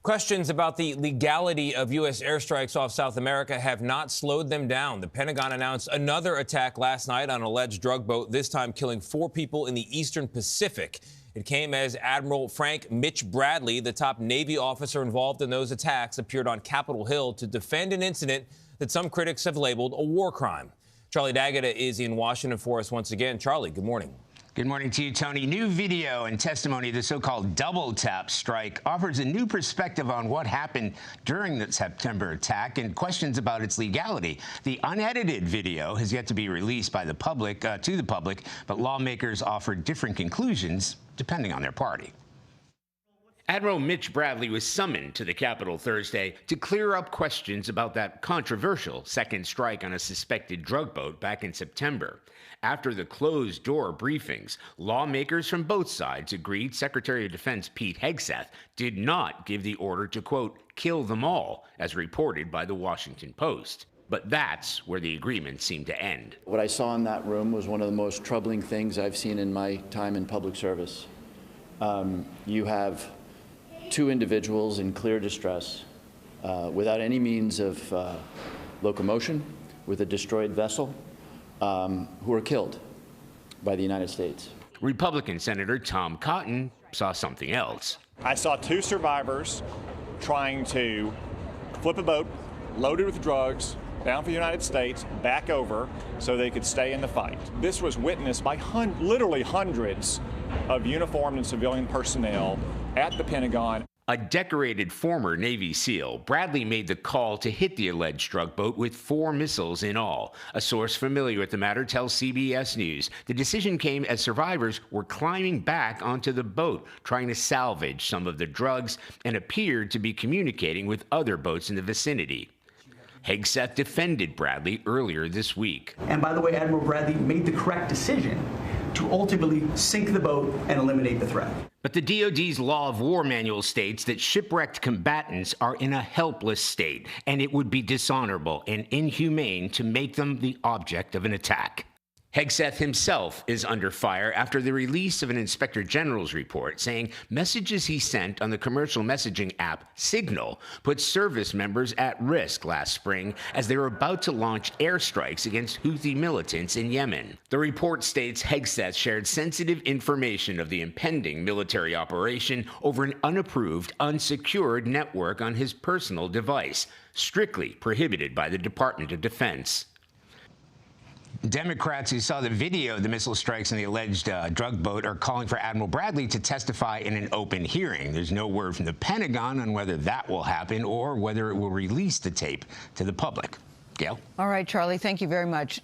Questions about the legality of U.S. airstrikes off South America have not slowed them down. The Pentagon announced another attack last night on an alleged drug boat, this time killing 4 people in the eastern Pacific. It came as Admiral Frank Mitch Bradley, the top Navy officer involved in those attacks, appeared on Capitol Hill to defend an incident that some critics have labeled a war crime. Charlie D'Agata is in Washington for us once again. Charlie, good morning. Good morning to you, Tony. New video and testimony of the so-called double tap strike offers a new perspective on what happened during the September attack and questions about its legality. The unedited video has yet to be released by the public to the public, but lawmakers offered different conclusions depending on their party. Admiral Mitch Bradley was summoned to the Capitol Thursday to clear up questions about that controversial second strike on a suspected drug boat back in September. After the closed-door briefings, lawmakers from both sides agreed Secretary of Defense Pete Hegseth did not give the order to, quote, kill them all, as reported by the Washington Post. But that's where the agreement seemed to end. What I saw in that room was one of the most troubling things I've seen in my time in public service. You have 2 individuals in clear distress, without any means of locomotion, with a destroyed vessel, who were killed by the United States. Republican Senator Tom Cotton saw something else. I saw 2 survivors trying to flip a boat loaded with drugs bound for the United States back over so they could stay in the fight. This was witnessed by literally hundreds of uniformed and civilian personnel at the Pentagon. A decorated former Navy SEAL, Bradley made the call to hit the alleged drug boat with 4 missiles in all. A source familiar with the matter tells CBS News the decision came as survivors were climbing back onto the boat, trying to salvage some of the drugs, and appeared to be communicating with other boats in the vicinity. Hegseth defended Bradley earlier this week. And by the way, Admiral Bradley made the correct decision to ultimately sink the boat and eliminate the threat. But the DoD's Law of War manual states that shipwrecked combatants are in a helpless state, and it would be dishonorable and inhumane to make them the object of an attack. Hegseth himself is under fire after the release of an Inspector General's report saying messages he sent on the commercial messaging app Signal put service members at risk last spring as they were about to launch airstrikes against Houthi militants in Yemen. The report states Hegseth shared sensitive information of the impending military operation over an unapproved, unsecured network on his personal device, strictly prohibited by the Department of Defense. Democrats who saw the video of the missile strikes on the alleged drug boat are calling for Admiral Bradley to testify in an open hearing. There's no word from the Pentagon on whether that will happen or whether it will release the tape to the public. Gayle? All right, Charlie, thank you very much.